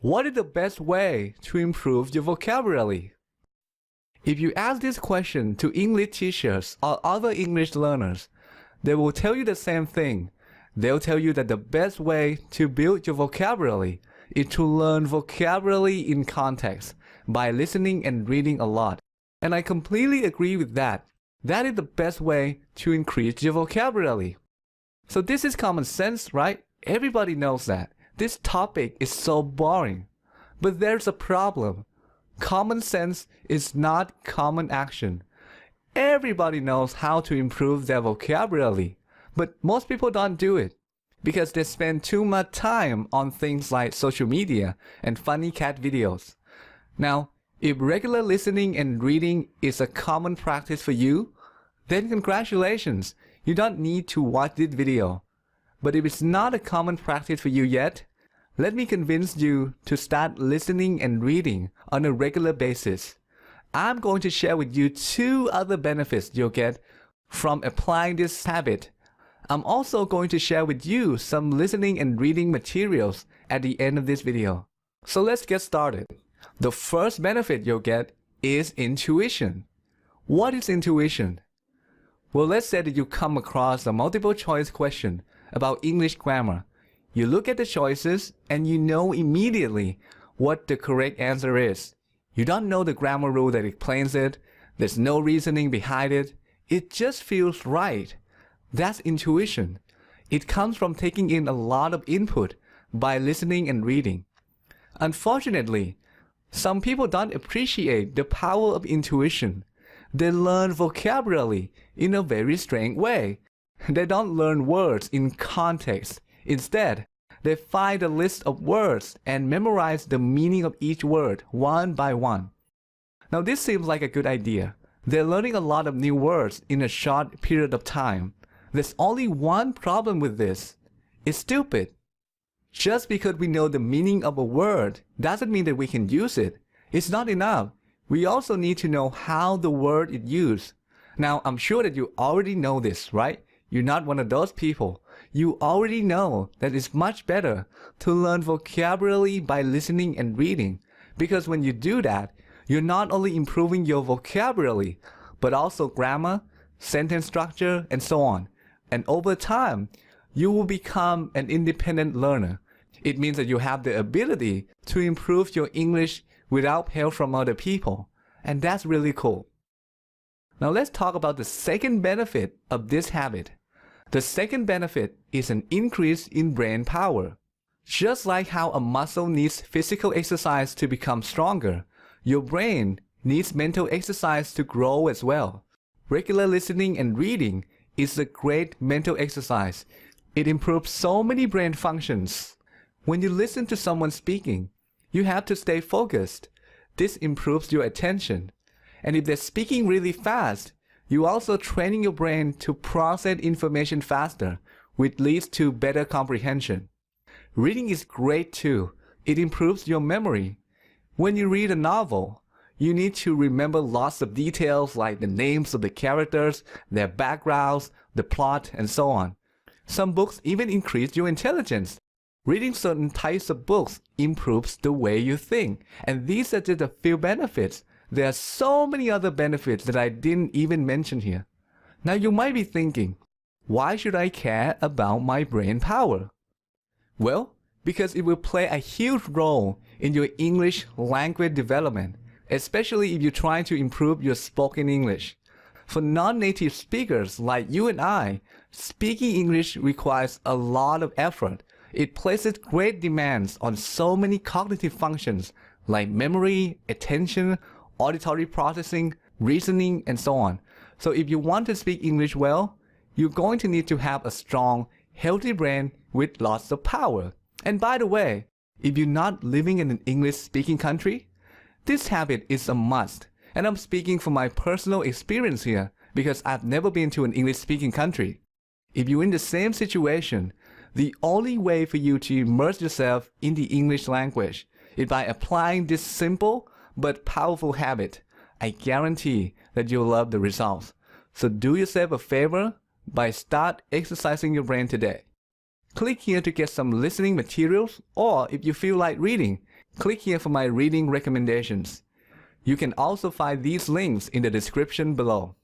What is the best way to improve your vocabulary? If you ask this question to English teachers or other English learners, they will tell you the same thing. They'll tell you that the best way to build your vocabulary is to learn vocabulary in context by listening and reading a lot. And I completely agree with that. That is the best way to increase your vocabulary. So this is common sense, right? Everybody knows that. This topic is so boring. But there's a problem. Common sense is not common action. Everybody knows how to improve their vocabulary, but most people don't do it because they spend too much time on things like social media and funny cat videos. Now, if regular listening and reading is a common practice for you, then congratulations, you don't need to watch this video. But if it's not a common practice for you yet, let me convince you to start listening and reading on a regular basis. I'm going to share with you 2 other benefits you'll get from applying this habit. I'm also going to share with you some listening and reading materials at the end of this video. So let's get started. The first benefit you'll get is intuition. What is intuition? Well, let's say that you come across a multiple choice question about English grammar. You look at the choices and you know immediately what the correct answer is. You don't know the grammar rule that explains it. There's no reasoning behind it. It just feels right. That's intuition. It comes from taking in a lot of input by listening and reading. Unfortunately, some people don't appreciate the power of intuition. They learn vocabulary in a very strange way. They don't learn words in context. Instead, they find a list of words and memorize the meaning of each word one by one. Now this seems like a good idea. They're learning a lot of new words in a short period of time. There's only one problem with this. It's stupid. Just because we know the meaning of a word doesn't mean that we can use it. It's not enough. We also need to know how the word is used. Now, I'm sure that you already know this, right? You're not one of those people. You already know that it's much better to learn vocabulary by listening and reading. Because when you do that, you're not only improving your vocabulary, but also grammar, sentence structure, and so on. And over time, you will become an independent learner. It means that you have the ability to improve your English without help from other people. And that's really cool. Now let's talk about the second benefit of this habit. The second benefit is an increase in brain power. Just like how a muscle needs physical exercise to become stronger, your brain needs mental exercise to grow as well. Regular listening and reading is a great mental exercise. It improves so many brain functions. When you listen to someone speaking, you have to stay focused. This improves your attention. And if they're speaking really fast, you're also training your brain to process information faster, which leads to better comprehension. Reading is great too. It improves your memory. When you read a novel, you need to remember lots of details like the names of the characters, their backgrounds, the plot, and so on. Some books even increase your intelligence. Reading certain types of books improves the way you think, and these are just a few benefits. There are so many other benefits that I didn't even mention here. Now you might be thinking, why should I care about my brain power? Well, because it will play a huge role in your English language development, especially if you're trying to improve your spoken English. For non-native speakers like you and I, speaking English requires a lot of effort. It places great demands on so many cognitive functions like memory, attention, auditory processing, reasoning, and so on. So if you want to speak English well, you're going to need to have a strong, healthy brain with lots of power. And by the way, if you're not living in an English-speaking country, this habit is a must. And I'm speaking from my personal experience here because I've never been to an English-speaking country. If you're in the same situation, the only way for you to immerse yourself in the English language is by applying this simple but powerful habit. I guarantee that you'll love the results. So do yourself a favor by start exercising your brain today. Click here to get some listening materials, or if you feel like reading, click here for my reading recommendations. You can also find these links in the description below.